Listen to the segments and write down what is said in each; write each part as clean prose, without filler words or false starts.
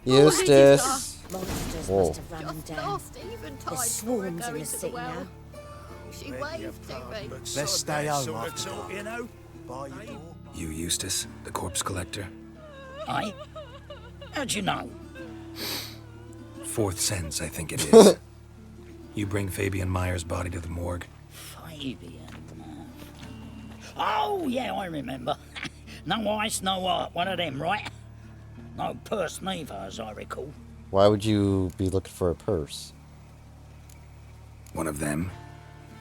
Eustace. Monsters Whoa. must have run them down. There's swarms in the city now. She waved to me. Let's stay home after dark. You know? By your door. You, Eustace, the corpse collector? Aye? How'd you know? Fourth sense, I think it is. You bring Fabian Meyer's body to the morgue. Fabian. Oh, yeah, I remember. No ice, no art, one of them, right? No purse neither, as I recall. Why would you be looking for a purse? One of them?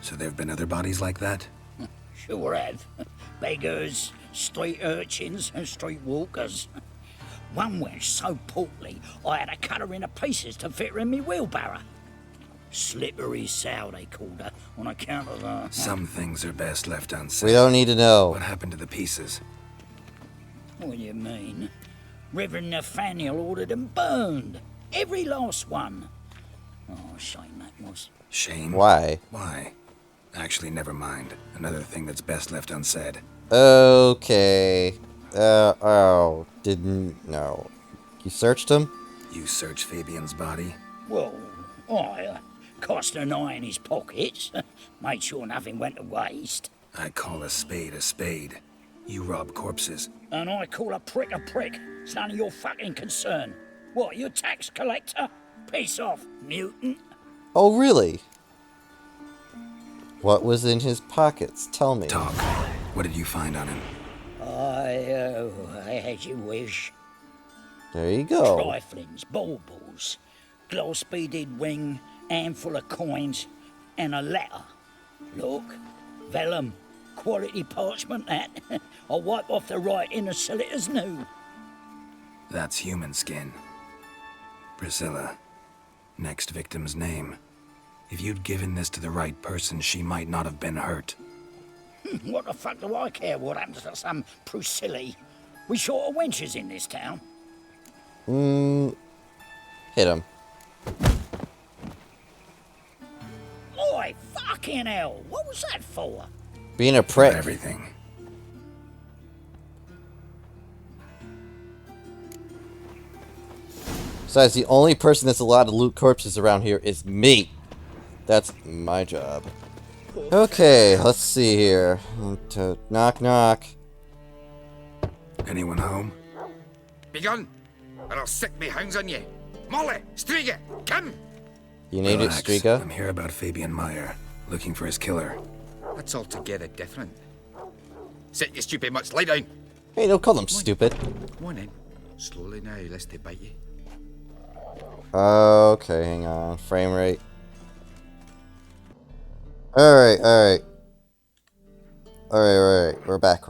So there have been other bodies like that? Sure have. Beggars, street urchins, and street walkers. One wench so portly, I had to cut her into pieces to fit her in me wheelbarrow. Slippery sow, they called her, on account of her. Some things are best left unsaid. We don't need to know. What happened to the pieces? What do you mean? Reverend Nathaniel ordered them burned. Every last one. Oh, shame that was. Shame? Why? Why? Actually, never mind. Another thing that's best left unsaid. Okay. Didn't know. You searched him? You searched Fabian's body? Well, I cast an eye in his pockets. Made sure nothing went to waste. I call a spade a spade. You rob corpses. And I call a prick a prick. It's none of your fucking concern. What, you a tax collector? Piss off, mutant. Oh, really? What was in his pockets? Tell me. Talk. What did you find on him? I as you wish. There you go. Triflings, baubles, gloss-beaded ring, handful of coins, and a letter. Look, vellum, quality parchment that. I'll wipe off the writing as sell it as new. That's human skin. Priscilla. Next victim's name. If you'd given this to the right person, she might not have been hurt. What the fuck do I care what happens to some Priscilla? We short of wenches in this town. Hit him. Oi, fucking hell, what was that for? Being a prick. Everything. Besides, the only person that's allowed to loot corpses around here is me. That's my job. Okay, let's see here. Knock, knock. Anyone home? Begun, or I'll sick me hounds on you. Molly, Striga, come! You need Relax. it, Striga? I'm here about Fabian Meyer, looking for his killer. That's altogether different. Sit, you stupid mutts, lie down. Hey, don't call them stupid. Come on in. Slowly now, lest they bite you. Okay, hang on. Frame rate. Alright. Alright, we're back.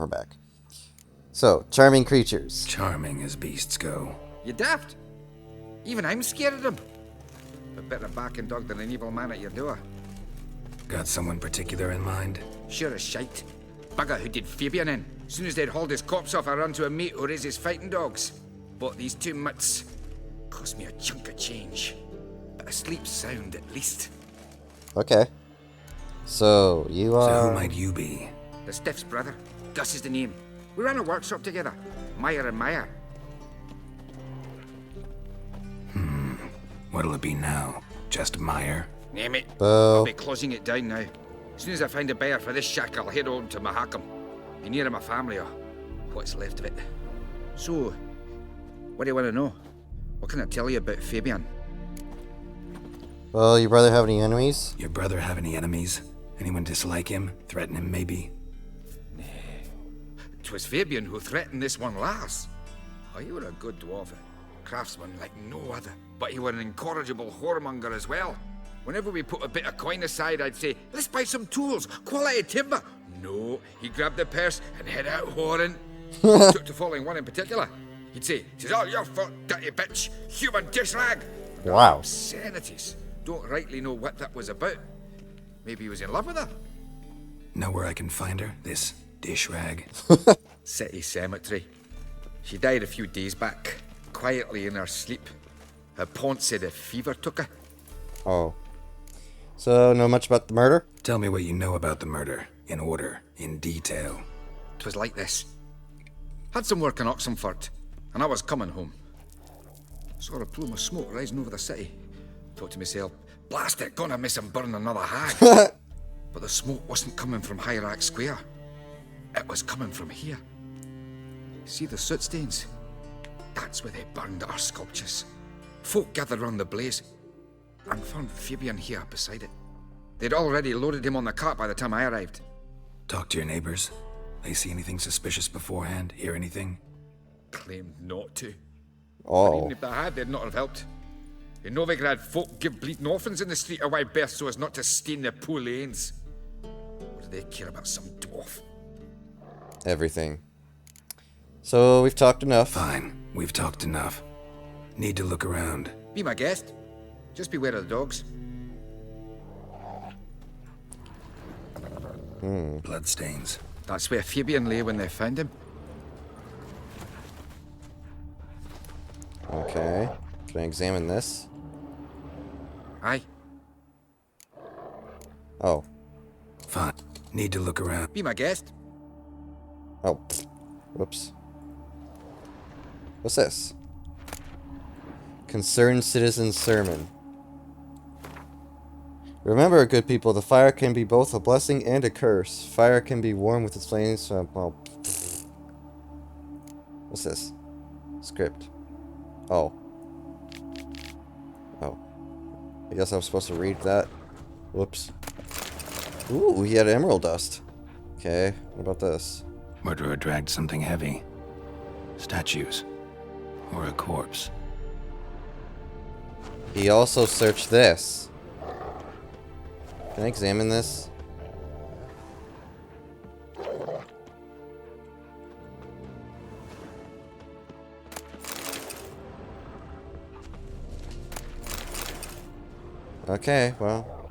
So, charming creatures. Charming as beasts go. You daft? Even I'm scared of them. A better barking dog than an evil man at your door. Got someone particular in mind? Sure as shite. Bugger who did Fabian in. Soon as they'd hauled his corpse off, I run to a mate who raises fighting dogs. Bought these two mutts. Cost me a chunk of change. But I sleep sound at least. Okay. So, you are... So who might you be? The Stiff's brother. Gus is the name. We ran a workshop together. Meyer and Meyer. What'll it be now? Just Meyer? Name it. Boo. I'll be closing it down now. As soon as I find a buyer for this shack, I'll head on to Mahakam. Be near my family or what's left of it. So, what do you want to know? What can I tell you about Fabian? Well, your brother have any enemies? Your brother have any enemies? Anyone dislike him? Threaten him, maybe? 'Twas Fabian who threatened this one last. Oh, he were a good dwarf, a craftsman like no other. But he were an incorrigible whoremonger as well. Whenever we put a bit of coin aside, I'd say, let's buy some tools, quality timber. No, he grabbed the purse and head out whoring. Took to following one in particular. He'd say, "'Tis all your fault, dirty bitch, human dish rag." Wow. Obscenities. Don't rightly know what that was about. Maybe he was in love with her. Know where I can find her? This dish rag? City cemetery. She died a few days back, quietly in her sleep. Her pont said a fever took her. Oh. So, know much about the murder? Tell me what you know about the murder. In order. In detail. 'Twas like this. Had some work in Oxenford, and I was coming home. Saw a plume of smoke rising over the city. Thought to myself, blast it, gonna miss him burn another hag. But the smoke wasn't coming from Hierarch Square. It was coming from here. See the soot stains? That's where they burned our sculptures. Folk gathered round the blaze and found Fabian here beside it. They'd already loaded him on the cart by the time I arrived. Talk to your neighbors. They see anything suspicious beforehand? Hear anything? Claimed not to. But Oh. even if they had, they'd not have helped. In Novigrad, folk give bleeding orphans in the street a wide berth so as not to stain their poor lanes. What do they care about some dwarf? Everything. So we've talked enough. Fine, we've talked enough. Need to look around. Be my guest. Just beware of the dogs. Bloodstains. That's where Fabian lay when they found him. Okay. Can I examine this? Aye. Oh. Fine. Need to look around. Be my guest. Oh. Whoops. What's this? Concerned Citizen Sermon. Remember, good people, the fire can be both a blessing and a curse. Fire can be warm with its flames. So, well, what's this? Script. Oh. Oh. I guess I'm supposed to read that. Whoops. Ooh, he had emerald dust. Okay, what about this? Murderer dragged something heavy. Statues. Or a corpse. He also searched this. Can I examine this? Okay, well.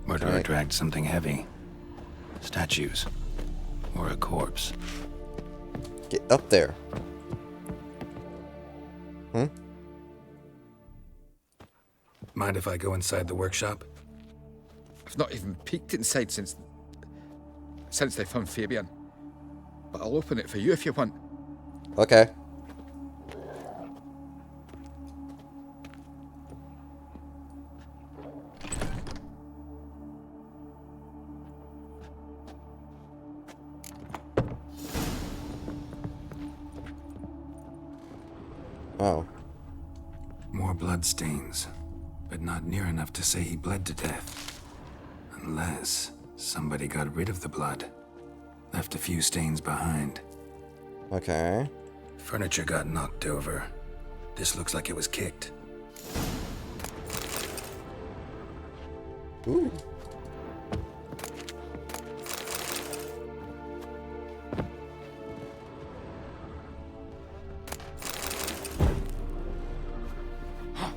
Murderer Okay. dragged something heavy. Statues. Or a corpse. Get up there. Mind if I go inside the workshop? I've not even peeked inside since they found Fabian. But I'll open it for you if you want. Okay. Oh. More bloodstains. But not near enough to say he bled to death. Unless somebody got rid of the blood. Left a few stains behind. Okay. Furniture got knocked over. This looks like it was kicked. Ooh.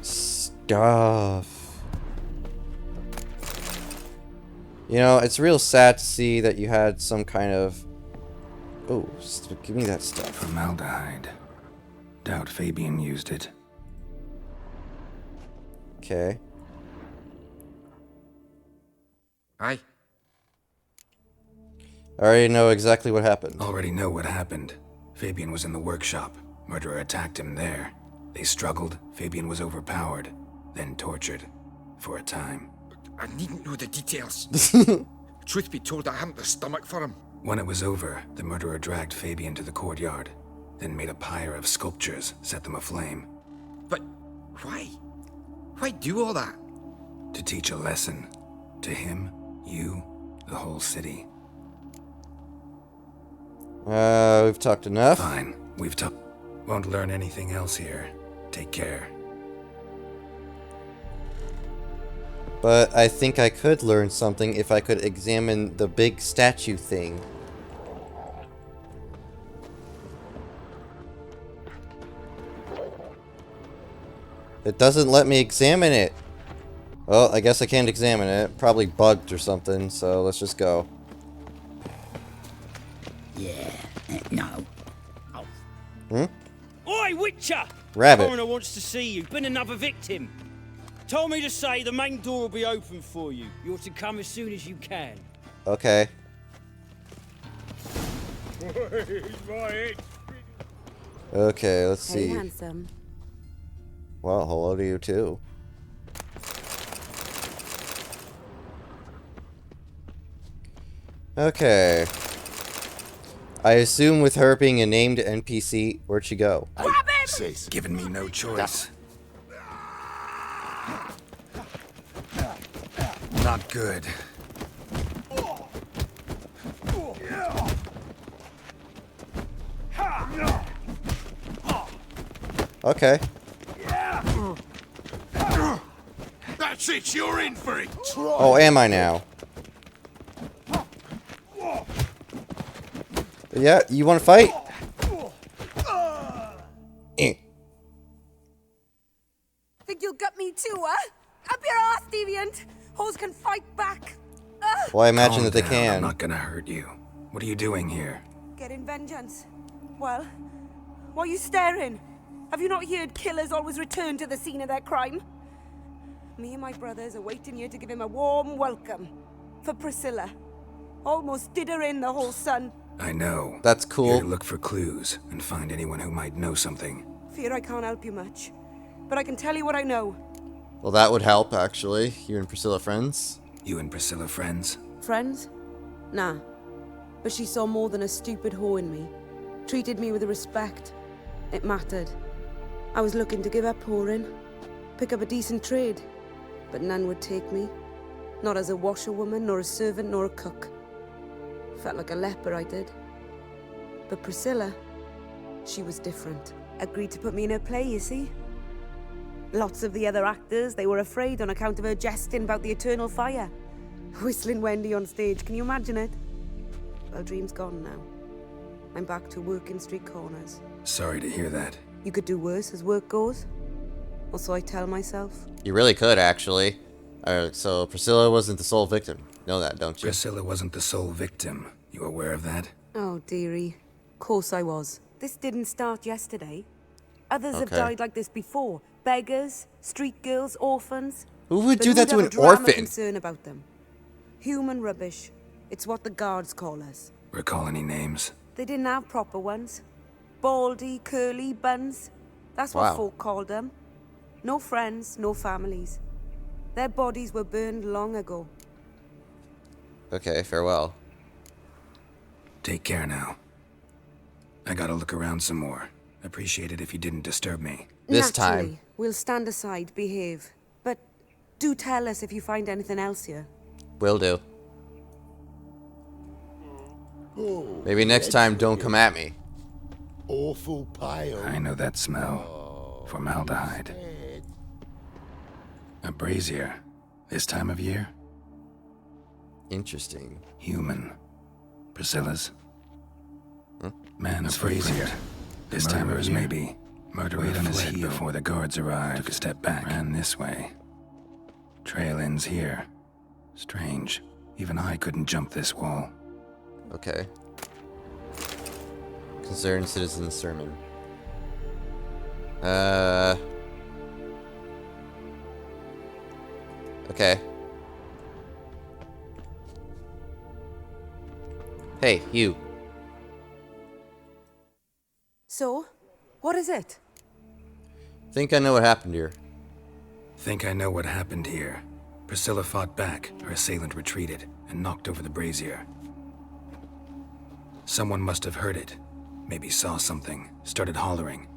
Stuff. You know, it's real sad to see that you had some kind of... Oh, give me that stuff. Formaldehyde. Doubt Fabian used it. Okay. Aye. I already know exactly what happened. Already know what happened. Fabian was in the workshop. Murderer attacked him there. They struggled. Fabian was overpowered. Then tortured. For a time. I needn't know the details. Truth be told, I hadn't the stomach for him. When it was over, the murderer dragged Fabian to the courtyard. Then made a pyre of sculptures, set them aflame. But why? Why do all that? To teach a lesson. To him, you, the whole city. We've talked enough. Fine, we've talked. Won't learn anything else here. Take care. But I think I could learn something if I could examine the big statue thing. It doesn't let me examine it. Well, I guess I can't examine it. Probably bugged or something, so let's just go. Yeah, no. Oh. Oi, Witcher! Rabbit. Coroner wants to see you. Been another victim. Told me to say the main door will be open for you. You're to come as soon as you can. Okay. Okay, let's Hey, see. handsome. Well, hello to you too. Okay. I assume with her being a named NPC, where'd she go? Hey, sis. Given me no choice. Not good. Okay. That's it, you're in for it. Oh, am I now? Yeah, you want to fight? Eh. Think you'll get me too, huh? Up your ass, deviant! Hoes can fight back! Well, I imagine Calm that they down, can. I'm not gonna hurt you. What are you doing here? Getting vengeance. Well, why are you staring? Have you not heard killers always return to the scene of their crime? Me and my brothers are waiting here to give him a warm welcome. For Priscilla. Almost did her in, the whole son. I know. That's cool. Here to look for clues and find anyone who might know something. Fear I can't help you much. But I can tell you what I know. Well, that would help, actually. You and Priscilla friends? You and Priscilla friends? Friends? Nah. But she saw more than a stupid whore in me. Treated me with respect. It mattered. I was looking to give up whoring. Pick up a decent trade. But none would take me. Not as a washerwoman, nor a servant, nor a cook. Felt like a leper, I did. But Priscilla, she was different. Agreed to put me in her play, you see? Lots of the other actors, they were afraid on account of her jesting about the eternal fire. Whistling Wendy on stage, can you imagine it? Well, dream's gone now. I'm back to working street corners. Sorry to hear that. You could do worse as work goes. Or so I tell myself. You really could, actually. So Priscilla wasn't the sole victim. Know that, don't you? Priscilla wasn't the sole victim. You aware of that? Oh, dearie. Course I was. This didn't start yesterday. Others have Okay. died like this before. Beggars, street girls, orphans. Who would But do who'd that to have an a drama orphan? concern about them? Human rubbish. It's what the guards call us. Recall any names? They didn't have proper ones. Baldy, curly, buns. That's what Wow. folk called them. No friends, no families. Their bodies were burned long ago. Okay, farewell. Take care now. I gotta look around some more. Appreciate it if you didn't disturb me. This Naturally, time. we'll stand aside, behave. But do tell us if you find anything else here. Will do. Oh, Maybe next time don't come at me. awful pale. I know that smell. Formaldehyde. A brazier. This time of year? Interesting. Human. Priscilla's. Man's brazier. This time it was maybe. Murderer on his head before the guards arrived. Took a step back. Ran this way. Trail ends here. Strange. Even I couldn't jump this wall. Okay. Concerned citizen sermon. Okay. Hey, you. So, what is it? Think I know what happened here. Think I know what happened here. Priscilla fought back, her assailant retreated, and knocked over the brazier. Someone must have heard it. Maybe saw something, started hollering.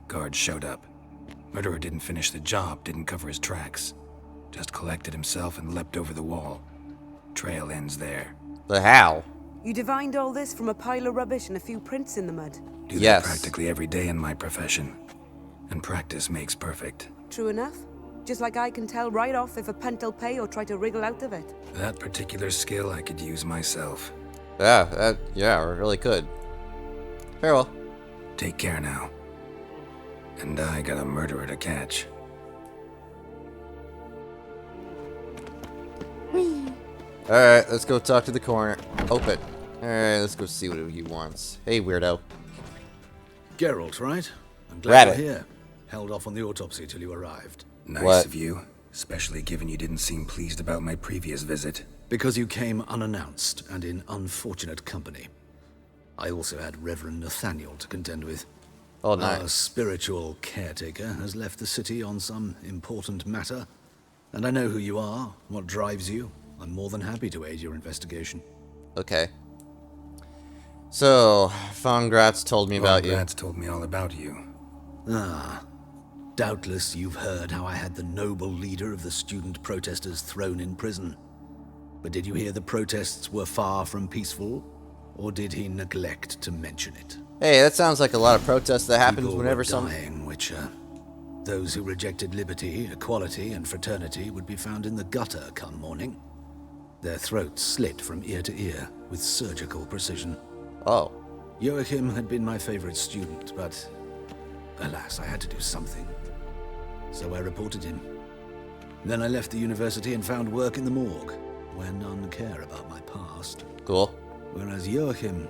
Guards showed up. Murderer didn't finish the job, didn't cover his tracks. Just collected himself and leapt over the wall. Trail ends there. But how? You divined all this from a pile of rubbish and a few prints in the mud. Do Yes. that practically every day in my profession. And practice makes perfect. True enough. Just like I can tell right off if a punt'll pay or try to wriggle out of it. That particular skill I could use myself. Yeah, we really could. Farewell. Take care now. And I got a murderer to catch. Alright, let's go talk to the coroner. Open. Alright, let's go see what he wants. Hey, weirdo. Geralt, right? I'm glad Rabbit. you're here. Held off on the autopsy till you arrived. Nice What? of you, especially given you didn't seem pleased about my previous visit. Because you came unannounced and in unfortunate company. I also had Reverend Nathaniel to contend with. Oh, Our nice. spiritual caretaker has left the city on some important matter. And I know who you are, what drives you. I'm more than happy to aid your investigation. Okay. So, Von Gratz told me about you. Gratz told me all about you. Ah, doubtless you've heard how I had the noble leader of the student protesters thrown in prison. But did you hear the protests were far from peaceful? Or did he neglect to mention it? Hey, that sounds like a lot of protests that happens People whenever were some... dying, Witcher. Those who rejected liberty, equality, and fraternity would be found in the gutter come morning. Their throats slit from ear to ear with surgical precision. Oh. Joachim had been my favorite student, but alas, I had to do something. So I reported him. Then I left the university and found work in the morgue, where none care about my past. Cool. Whereas Joachim,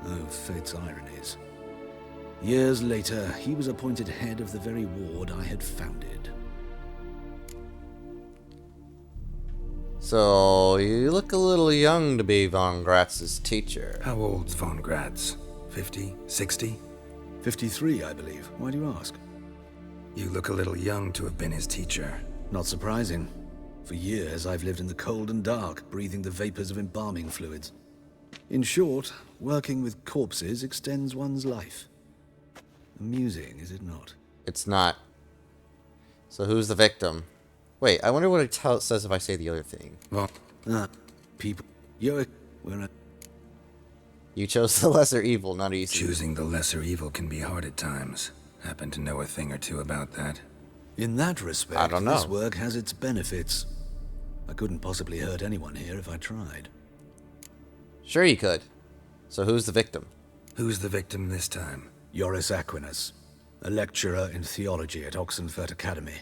oh, fate's ironies. Years later, he was appointed head of the very ward I had founded. So, you look a little young to be Von Gratz's teacher. How old's Von Gratz? 50? 60? 53, I believe. Why do you ask? You look a little young to have been his teacher. Not surprising. For years, I've lived in the cold and dark, breathing the vapors of embalming fluids. In short, working with corpses extends one's life. Amusing, is it not? It's not. So who's the victim? Wait, I wonder what it says if I say the other thing. People. You chose the lesser evil, not easy. Choosing the lesser evil can be hard at times. Happen to know a thing or two about that. In that respect, I don't know. this work has its benefits. I couldn't possibly hurt anyone here if I tried. Sure you could. So who's the victim? Who's the victim this time? Joris Aquinas, a lecturer in theology at Oxenfurt Academy.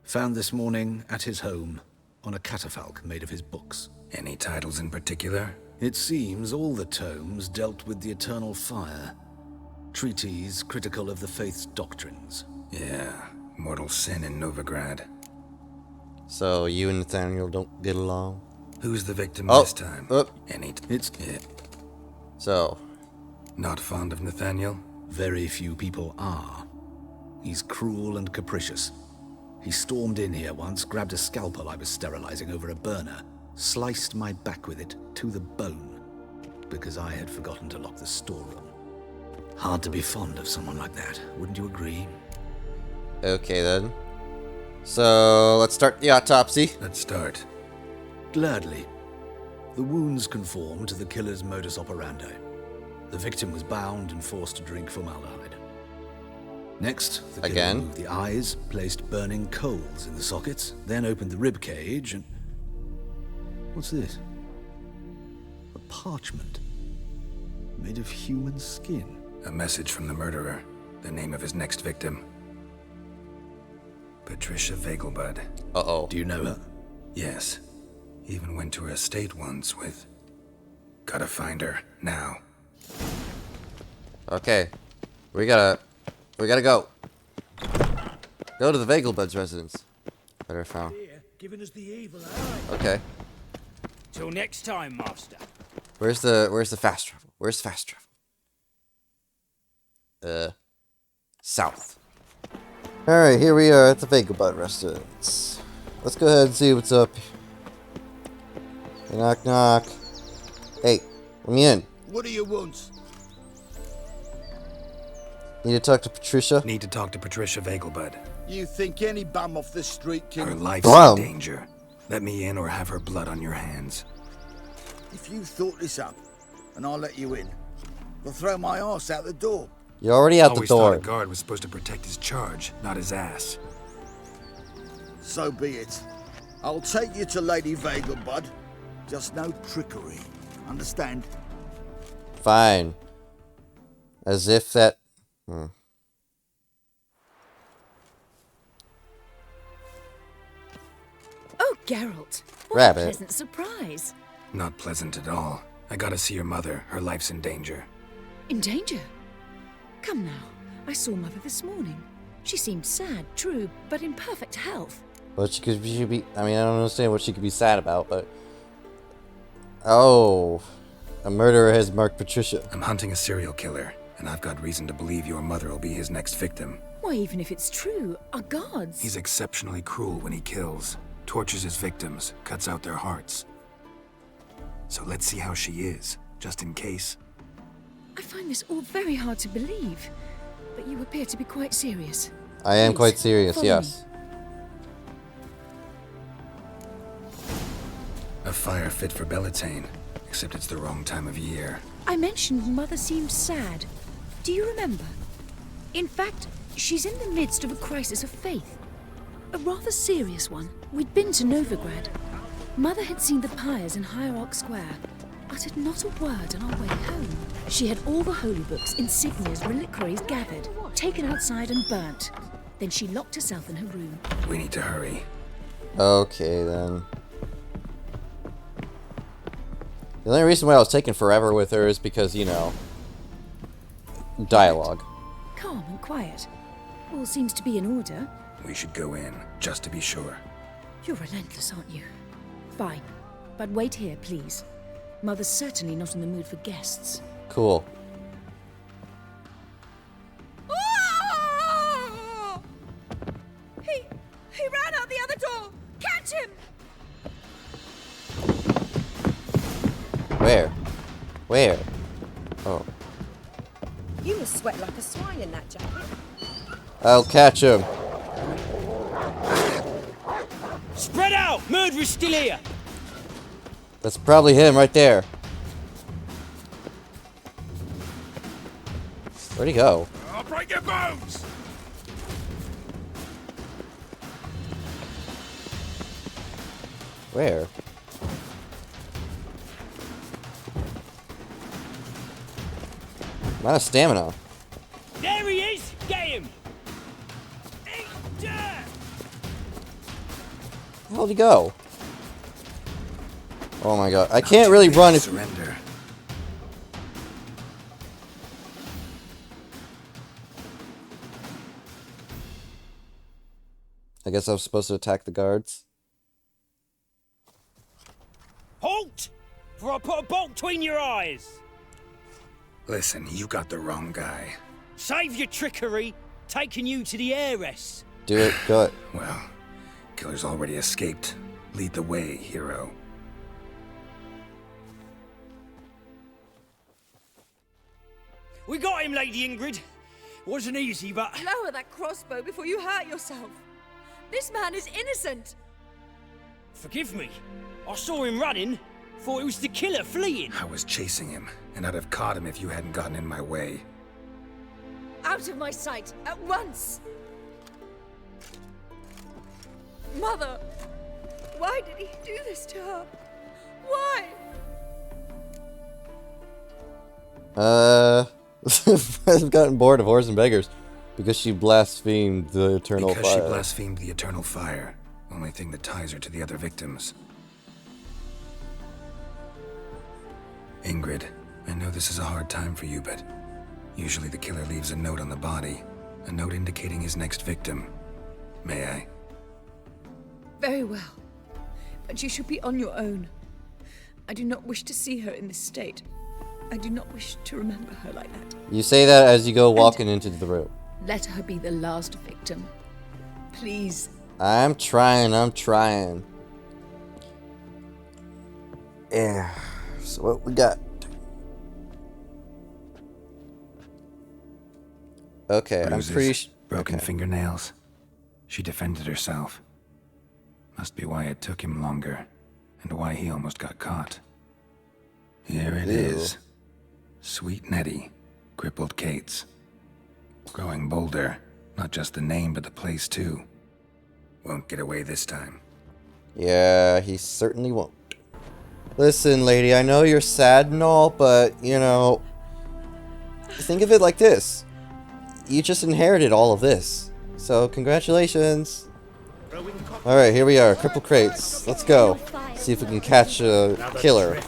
Found this morning at his home on a catafalque made of his books. Any titles in particular? It seems all the tomes dealt with the eternal fire. Treatises critical of the faith's doctrines. Yeah, mortal sin in Novigrad. So you and Nathaniel don't get along? Who's the victim Oh, this time? It's So, not fond of Nathaniel? very few people are. He's cruel and capricious. He stormed in here once, grabbed a scalpel I was sterilizing over a burner, sliced my back with it to the bone, because I had forgotten to lock the storeroom. Hard to be fond of someone like that, wouldn't you agree? okay then. So, let's start the autopsy. Let's start. Gladly. The wounds conform to the killer's modus operandi. The victim was bound and forced to drink formaldehyde. Next, the killer Again? removed the eyes, placed burning coals in the sockets, then opened the rib cage and... What's this? A parchment. Made of human skin. A message from the murderer. The name of his next victim. Patricia Vegelbud. Uh-oh. Do you know her? Yes. Even went to her estate once with... Gotta find her, now. Okay. We gotta go. Go to the Vegelbud's residence. Better found. Giving us the evil eye. Okay. Till next time, Master. Where's the fast travel? Where's fast travel? South. Alright, here we are at the Vegelbud residence. Let's go ahead and see what's up. Knock knock. Hey, let me in. What do you want? Need to talk to Patricia? Need to talk to Patricia Vegelbud. You think any bum off the street can... Her life's Bum. in danger. Let me in or have her blood on your hands. If you thought this up, and I'll let you in, they'll throw my arse out the door. You're already out the Always thought door. a guard was supposed to protect his charge, not his ass. So be it. I'll take you to Lady Vegelbud. Just no trickery. Understand? Fine. As if that... Oh, Geralt. What Rabbit. a pleasant surprise. Not pleasant at all. I gotta see your mother. Her life's in danger. In danger? Come now. I saw Mother this morning. She seemed sad, true, but in perfect health. What she could be... I mean, I don't understand what she could be sad about, but... Oh. A murderer has marked Patricia. I'm hunting a serial killer, and I've got reason to believe your mother will be his next victim. Why, even if it's true, our guards... He's exceptionally cruel when he kills, tortures his victims, cuts out their hearts. So let's see how she is, just in case. I find this all very hard to believe, but you appear to be quite serious. I am Please, quite serious, follow yes. me. A fire fit for Bellatane, except it's the wrong time of year. I mentioned Mother seemed sad. Do you remember? In fact, she's in the midst of a crisis of faith. A rather serious one. We'd been to Novigrad. Mother had seen the pyres in Hierarch Square, uttered not a word on our way home. She had all the holy books, insignias, reliquaries gathered, taken outside and burnt. Then she locked herself in her room. We need to hurry. Okay, then. The only reason why I was taking forever with her is because, you know, dialogue. Calm and quiet. All seems to be in order. We should go in, just to be sure. You're relentless, aren't you? Fine. But wait here, please. Mother's certainly not in the mood for guests. Cool. Oh! He ran out the other door! Catch him! Where? Where? Oh. You must sweat like a swine in that jacket. I'll catch him. Spread out! Murderer's still here! That's probably him right there. Where'd he go? I'll break your bones! Where? I'm out of stamina. There he is! Get him! Eat dirt! Where did he go? Oh my god. I can't really run if... Surrender. I guess I was supposed to attack the guards. Halt! For I put a bolt between your eyes! Listen, you got the wrong guy. Save your trickery, taking you to the heiress. Do it. Do it. Well, killer's already escaped. Lead the way, hero. We got him, Lady Ingrid. Wasn't easy, but... Lower that crossbow before you hurt yourself. This man is innocent. Forgive me. I saw him running. Thought it was the killer fleeing. I was chasing him, and I'd have caught him if you hadn't gotten in my way. Out of my sight, at once! Mother! Why did he do this to her? Why? I've gotten bored of whores and beggars because she blasphemed the eternal Because fire. she blasphemed the eternal fire. Only thing that ties her to the other victims. Ingrid, I know this is a hard time for you, but usually the killer leaves a note on the body. A note indicating his next victim. May I? Very well. But you should be on your own. I do not wish to see her in this state. I do not wish to remember her like that. You say that as you go walking into the room. Let her be the last victim. Please. I'm trying. Yeah. So what we got? Okay, Bruises, I'm pretty broken okay. fingernails. She defended herself. Must be why it took him longer, and why he almost got caught. Here it is. Sweet Nettie, crippled Kate's. Growing bolder, not just the name but the place too. Won't get away this time. Yeah, he certainly won't. Listen, lady, I know you're sad and all, but, you know, think of it like this. You just inherited all of this. So, congratulations. Alright, here we are, cripple crates. Let's go. See if we can catch a killer.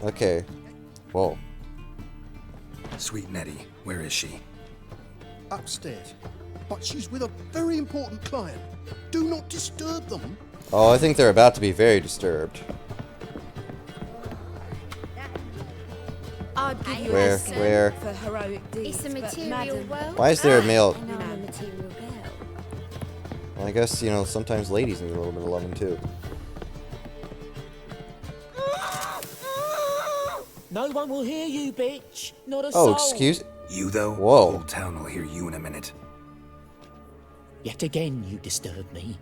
Okay. Whoa. Sweet Nettie, where is she? Upstairs. But she's with a very important client. Do not disturb them. Oh, I think they're about to be very disturbed. I'd give you Where? a cent Where? for heroic deeds. It's a but material madam, world. Why is there a male? I know I'm a material girl. Well, I guess, you know, sometimes ladies need a little bit of loving too. No one will hear you, bitch. Not a Oh, soul. excuse. You, though? Whoa. The whole town will hear you in a minute. Yet again you disturb me,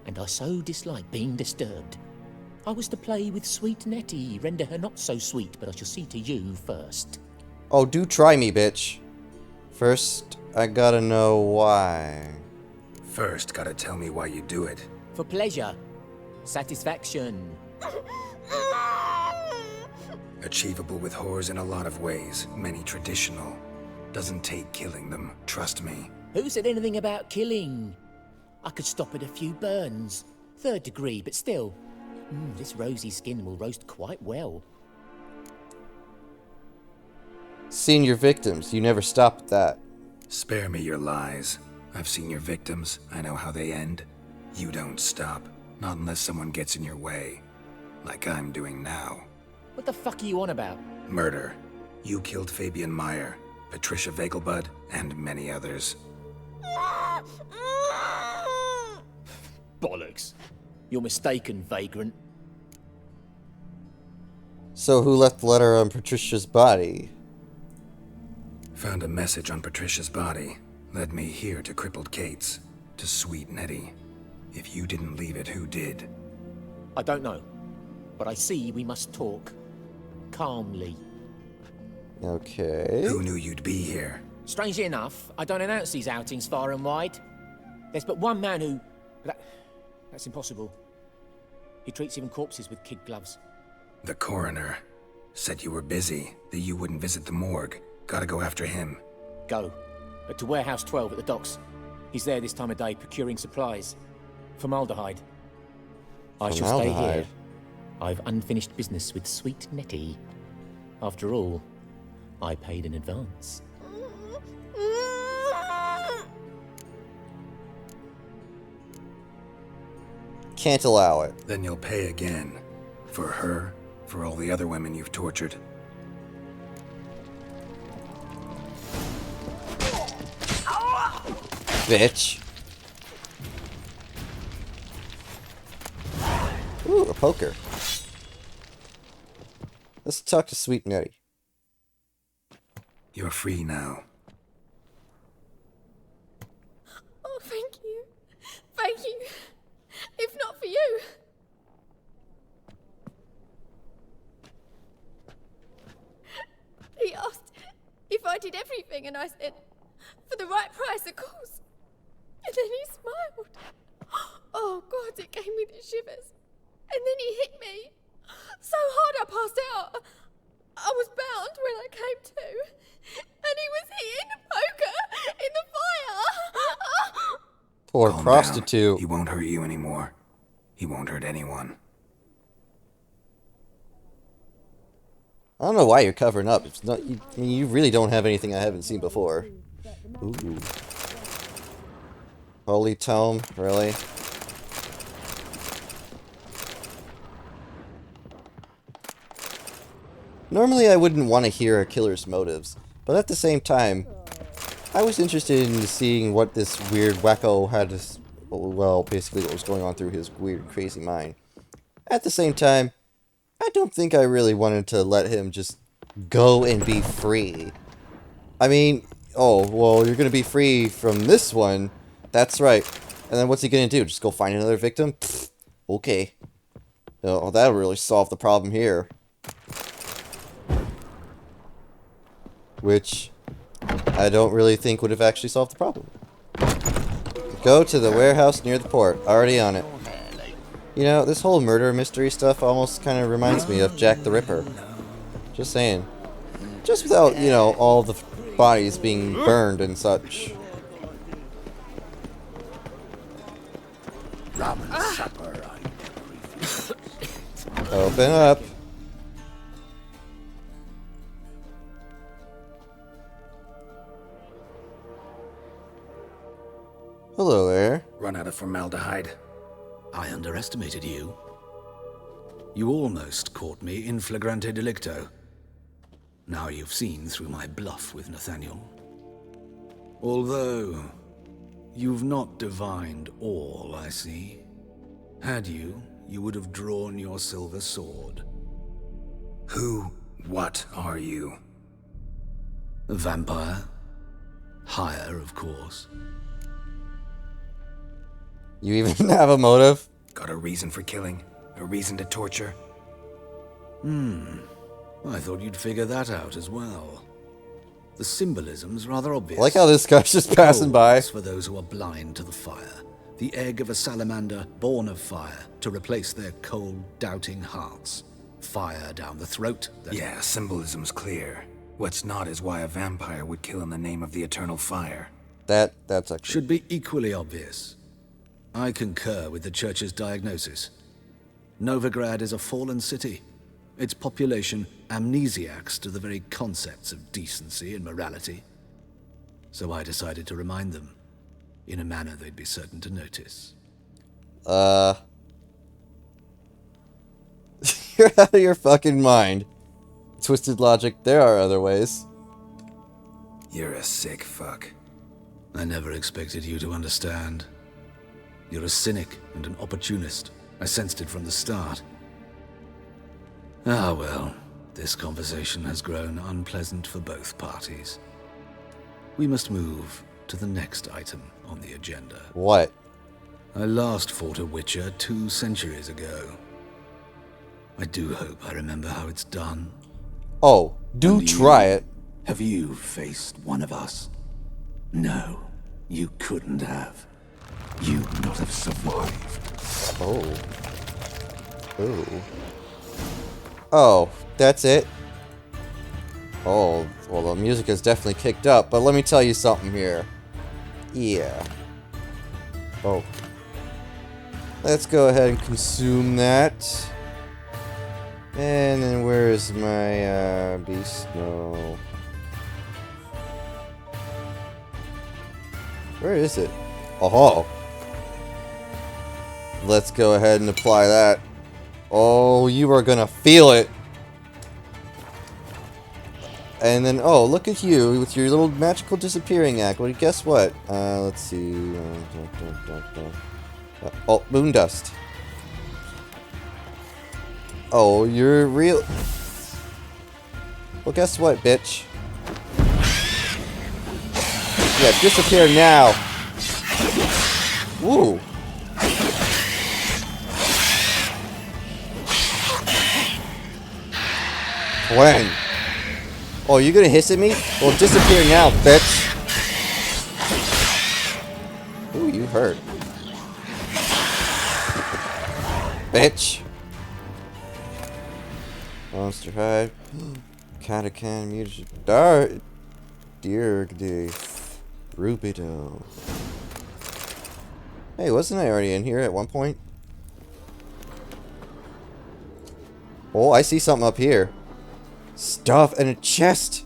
and I so dislike being disturbed. I was to play with sweet Nettie, render her not so sweet, but I shall see to you first. Oh, do try me, bitch. First, I gotta know why. First, gotta tell me why you do it. For pleasure, satisfaction. Achievable with whores in a lot of ways, many traditional. Doesn't take killing them, trust me. Who said anything about killing? I could stop at a few burns. 3rd degree, but still. This rosy skin will roast quite well. Seen your victims. You never stop at that. Spare me your lies. I've seen your victims. I know how they end. You don't stop. Not unless someone gets in your way. Like I'm doing now. What the fuck are you on about? Murder. You killed Fabian Meyer, Patricia Vegelbud, and many others. Bollocks. You're mistaken, vagrant. So who left the letter on Patricia's body? Found a message on Patricia's body. Led me here to crippled Kate's. To sweet Nettie. If you didn't leave it, who did? I don't know. But I see we must talk. Calmly. Okay. Who knew you'd be here? Strangely enough, I don't announce these outings far and wide. There's but one man who... That's impossible. He treats even corpses with kid gloves. The coroner. Said you were busy, that you wouldn't visit the morgue. Gotta go after him. Go. But to Warehouse 12 at the docks. He's there this time of day procuring supplies. Formaldehyde. I shall stay here. I've unfinished business with sweet Nettie. After all, I paid in advance. Can't allow it. Then you'll pay again. For her, for all the other women you've tortured. Bitch. Ooh, a poker. Let's talk to Sweet Nettie. You're free now. Oh, thank you. Thank you. If not for you. He asked if I did everything, and I said, for the right price, of course. And then he smiled. Oh, God, it gave me the shivers. And then he hit me. So hard I passed out. I was bound when I came to. And he was hitting the poker in the fire. Poor Calm prostitute. down. He won't hurt you anymore. He won't hurt anyone. I don't know why you're covering up. It's not. I mean, you really don't have anything I haven't seen before. Ooh. Holy tome, really? Normally I wouldn't want to hear a killer's motives, but at the same time, I was interested in seeing what this weird wacko had to, well, basically what was going on through his weird, crazy mind. At the same time, I don't think I really wanted to let him just go and be free. I mean, oh, well, you're going to be free from this one. That's right. And then what's he going to do? Just go find another victim? Pfft, okay. Oh, that'll really solve the problem here. Which I don't really think would have actually solved the problem. Go to the warehouse near the port. Already on it. You know, this whole murder mystery stuff almost kind of reminds me of Jack the Ripper. Just saying. Just without, you know, all the bodies being burned and such. Ramen supper, Open up. Hello there. Run out of formaldehyde. I underestimated you. You almost caught me in flagrante delicto. now you've seen through my bluff with Nathaniel. Although, you've not divined all, I see. Had you, you would have drawn your silver sword. What are you? A vampire. Higher, of course. You even have a motive? Got a reason for killing? A reason to torture? I thought you'd figure that out as well. The symbolism's rather obvious. I like how this guy's just passing by. Coals for those who are blind to the fire. The egg of a salamander born of fire to replace their cold, doubting hearts. Fire down the throat. Yeah, symbolism's clear. What's not is why a vampire would kill in the name of the eternal fire. That's actually... Should be equally obvious. I concur with the Church's diagnosis. Novigrad is a fallen city. Its population amnesiacs to the very concepts of decency and morality. So I decided to remind them, in a manner they'd be certain to notice. You're out of your fucking mind. Twisted logic, there are other ways. You're a sick fuck. I never expected you to understand. You're a cynic and an opportunist. I sensed it from the start. Ah well, this conversation has grown unpleasant for both parties. We must move to the next item on the agenda. What? I last fought a Witcher 2 centuries ago. I do hope I remember how it's done. Oh, do try it. Have you faced one of us? No, you couldn't have. You'd not have survived. Oh. Ooh. Oh, that's it? Oh, well, the music is definitely kicked up, but let me tell you something here. Yeah. Oh. Let's go ahead and consume that. And then where's my, beast? No. Where is it? Oh. Let's go ahead and apply that. Oh, you are gonna feel it. And then, oh, look at you with your little magical disappearing act. Well, guess what? Let's see. Oh, moon dust. Oh, you're real. Well, guess what, bitch? Yeah, disappear now. Woo. When? Oh, you gonna hiss at me? Well, disappear now, bitch. Ooh, you hurt. Bitch. Monster hide. Catacan music. Dart. Dear day. Rubido. Hey, wasn't I already in here at one point? Oh, I see something up here. Stuff in a chest.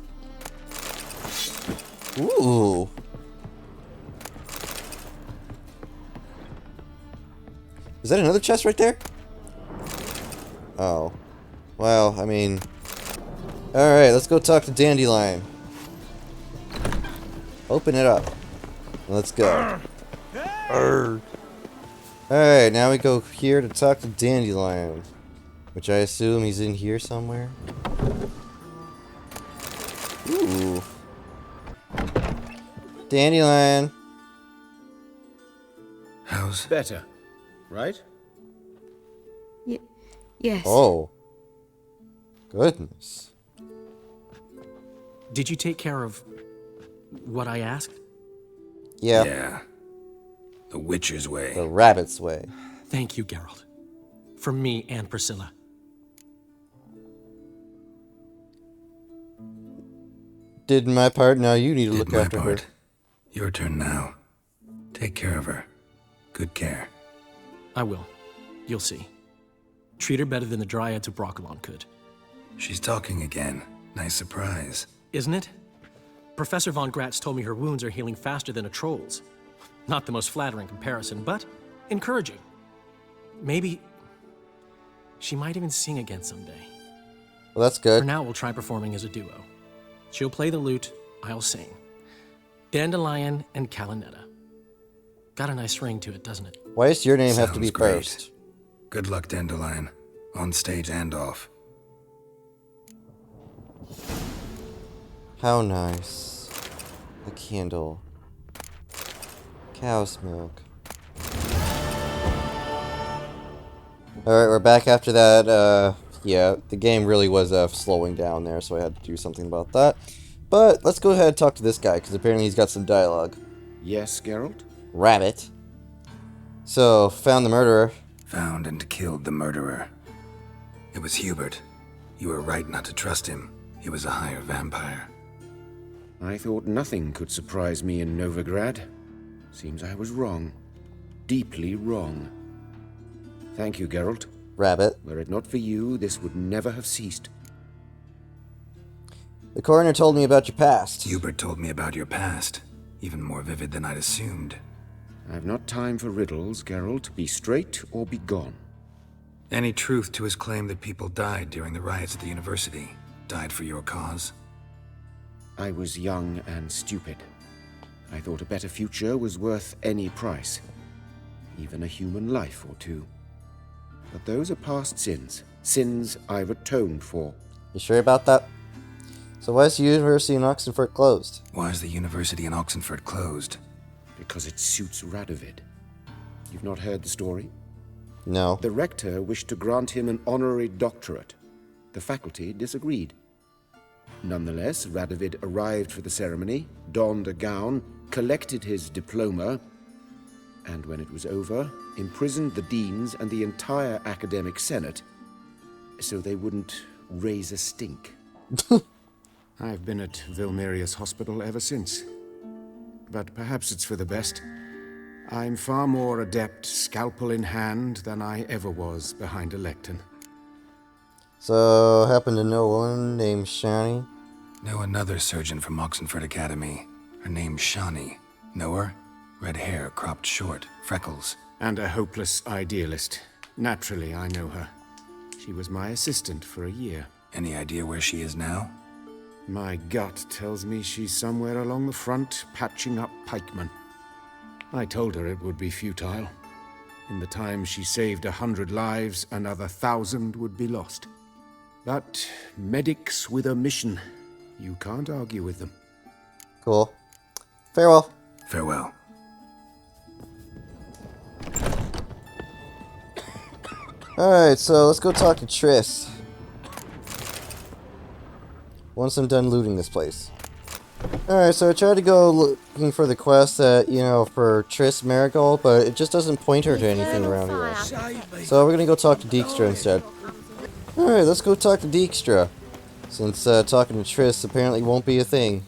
Ooh. Is that another chest right there? Oh. Well, I mean... Alright, let's go talk to Dandelion. Open it up. Let's go. Alright, now we go here to talk to Dandelion. Which I assume he's in here somewhere. Ooh. Dandelion. How's... Better, right? Yes. Oh. Goodness. Did you take care of what I asked? Yeah. Yeah. The Witcher's way. The rabbit's way. Thank you, Geralt. For me and Priscilla. Did my part, now you need to look after her. Your turn now. Take care of her. Good care. I will. You'll see. Treat her better than the Dryads of Broccolon could. She's talking again. Nice surprise. Isn't it? Professor von Gratz told me her wounds are healing faster than a troll's. Not the most flattering comparison, but encouraging. Maybe she might even sing again someday. Well, that's good. For now, we'll try performing as a duo. She'll play the lute, I'll sing. Dandelion and Calinetta. Got a nice ring to it, doesn't it? Why does your name have to Sounds be great. first? Good luck, Dandelion. On stage and off. How nice. A candle. Cow's milk. Alright, we're back after that. Yeah, the game really was slowing down there, so I had to do something about that. But let's go ahead and talk to this guy, because apparently he's got some dialogue. Yes, Geralt? Rabbit. So, found the murderer. Found and killed the murderer. It was Hubert. You were right not to trust him. He was a higher vampire. I thought nothing could surprise me in Novigrad. Seems I was wrong. Deeply wrong. Thank you, Geralt. Rabbit. Were it not for you, this would never have ceased. The coroner told me about your past. Hubert told me about your past. Even more vivid than I'd assumed. I've not time for riddles, Geralt. Be straight or be gone. Any truth to his claim that people died during the riots at the university? Died for your cause? I was young and stupid. I thought a better future was worth any price. Even a human life or two. But those are past sins. Sins I've atoned for. You sure about that? So why is the university in Oxenford closed? Why is the university in Oxenford closed? Because it suits Radovid. You've not heard the story? No. The rector wished to grant him an honorary doctorate. The faculty disagreed. Nonetheless, Radovid arrived for the ceremony, donned a gown, collected his diploma, and when it was over, imprisoned the deans and the entire academic senate so they wouldn't raise a stink. I've been at Vilmerius Hospital ever since. But perhaps it's for the best. I'm far more adept, scalpel in hand, than I ever was behind a lectern. So, happen to know one named Shani? Know another surgeon from Oxenford Academy. Her name's Shani. Know her? Red hair, cropped short, freckles. And a hopeless idealist. Naturally, I know her. She was my assistant for a year. Any idea where she is now? My gut tells me she's somewhere along the front, patching up pikemen. I told her it would be futile. In the time she saved 100 lives, another 1,000 would be lost. But medics with a mission. You can't argue with them. Cool. Farewell. Farewell. Alright, so let's go talk to Triss. Once I'm done looting this place. Alright, so I tried to go looking for the quest that, you know, for Triss Marigold, but it just doesn't point her to anything around here. So we're gonna go talk to Dijkstra instead. Alright, let's go talk to Dijkstra. Since talking to Triss apparently won't be a thing.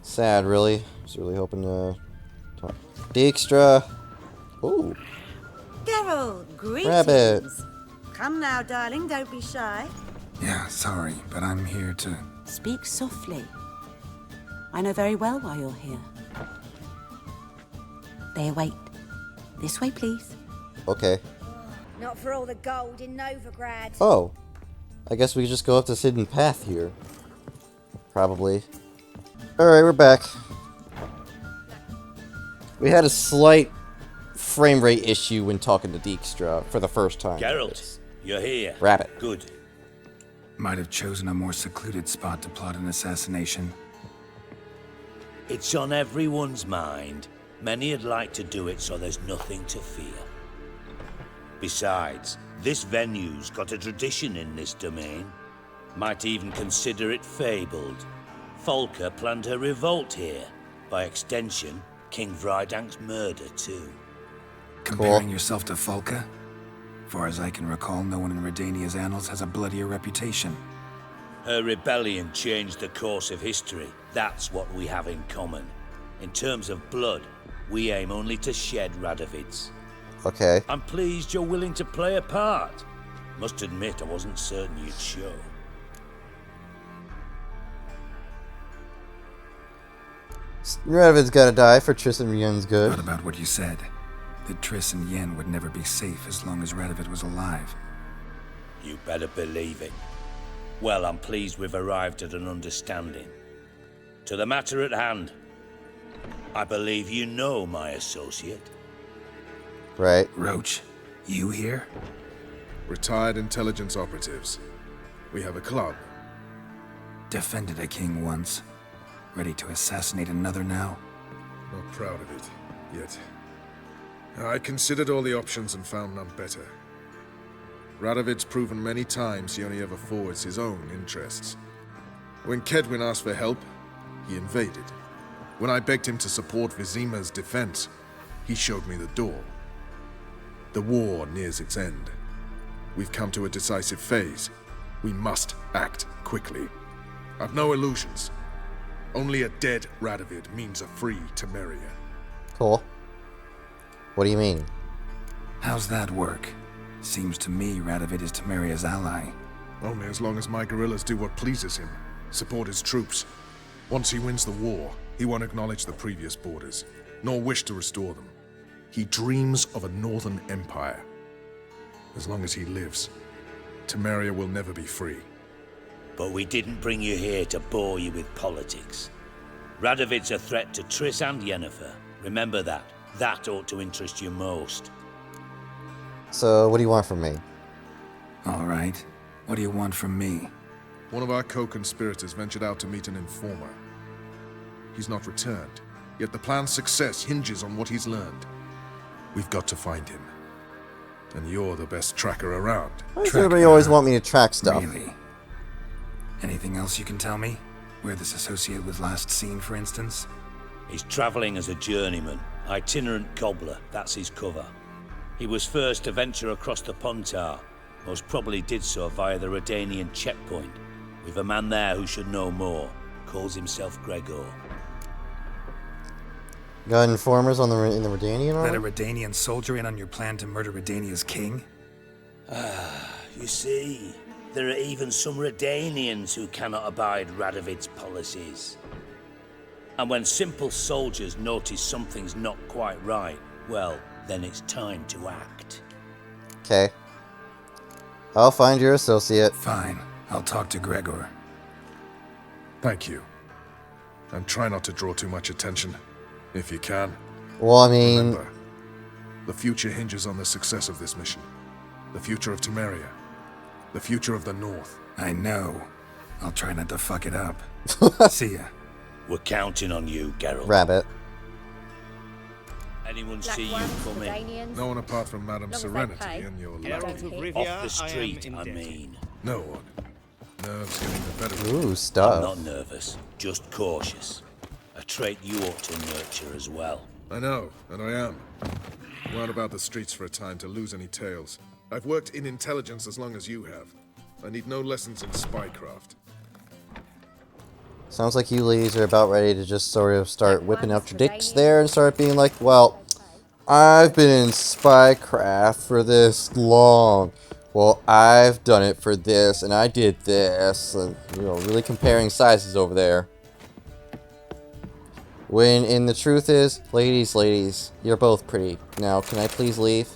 Sad, really. I was really hoping to talk. Dijkstra. Ooh. Geralt, greetings. Rabbit. Come now, darling, don't be shy. Yeah, sorry, but I'm here to... Speak softly. I know very well why you're here. They await. This way, please. Okay. Not for all the gold in Novigrad. Oh. I guess we could just go up this hidden path here. Probably. Alright, we're back. We had a slight frame rate issue when talking to Dijkstra for the first time. Geralt, you're here. Rabbit. Good. Might have chosen a more secluded spot to plot an assassination. It's on everyone's mind. Many would like to do it, so there's nothing to fear. Besides, this venue's got a tradition in this domain. Might even consider it fabled. Folka planned her revolt here. By extension, King Vrydank's murder, too. Comparing yourself to Folka? Far as I can recall, no one in Redania's annals has a bloodier reputation. Her rebellion changed the course of history. That's what we have in common. In terms of blood, we aim only to shed Radovid's. Okay. I'm pleased you're willing to play a part. Must admit, I wasn't certain you'd show. Radovid's gotta die for Triss and Yen's good. What about what you said? That Triss and Yen would never be safe as long as Radovid was alive. You better believe it. Well, I'm pleased we've arrived at an understanding. To the matter at hand. I believe you know my associate. Right. Roach, you here? Retired intelligence operatives. We have a club. Defended a king once. Ready to assassinate another now? Not proud of it, yet. I considered all the options and found none better. Radovid's proven many times he only ever forwards his own interests. When Kedwin asked for help, he invaded. When I begged him to support Vizima's defense, he showed me the door. The war nears its end. We've come to a decisive phase. We must act quickly. I've no illusions. Only a dead Radovid means a free Temeria. Cool. What do you mean? How's that work? Seems to me Radovid is Temeria's ally. Only as long as my guerrillas do what pleases him. Support his troops. Once he wins the war, he won't acknowledge the previous borders, nor wish to restore them. He dreams of a northern empire. As long as he lives, Temeria will never be free. But we didn't bring you here to bore you with politics. Radovid's a threat to Triss and Yennefer. Remember that. That ought to interest you most. So, what do you want from me? All right. What do you want from me? One of our co-conspirators ventured out to meet an informer. He's not returned, yet the plan's success hinges on what he's learned. We've got to find him. And you're the best tracker around. Why does everybody always want me to track stuff? Really? Anything else you can tell me? Where this associate was last seen, for instance? He's travelling as a journeyman. Itinerant cobbler, that's his cover. He was first to venture across the Pontar. Most probably did so via the Redanian checkpoint. We've a man there who should know more. Calls himself Gregor. Got informers on in the Redanian army? Let a Redanian soldier in on your plan to murder Redania's king? You see, there are even some Redanians who cannot abide Radovid's policies. And when simple soldiers notice something's not quite right, well, then it's time to act. Okay. I'll find your associate. Fine. I'll talk to Gregor. Thank you. And try not to draw too much attention, if you can. Well, I mean... Remember, the future hinges on the success of this mission. The future of Temeria. The future of the North. I know. I'll try not to fuck it up. See ya. We're counting on you, Geralt. Rabbit. Anyone see you coming? No one apart from Madame Serenity and your lady. Off the street, I mean. No one. Nerves getting the better of me. Ooh, stuff. I'm not nervous, just cautious. A trait you ought to nurture as well. I know, and I am. Run about the streets for a time to lose any tales. I've worked in intelligence as long as you have. I need no lessons in spycraft. Sounds like you ladies are about ready to just sort of start whipping out your dicks there and start being like, well, I've been in spycraft for this long. Well, I've done it for this, and I did this. And, you know, really comparing sizes over there. When, in the truth is, ladies, you're both pretty. Now, can I please leave?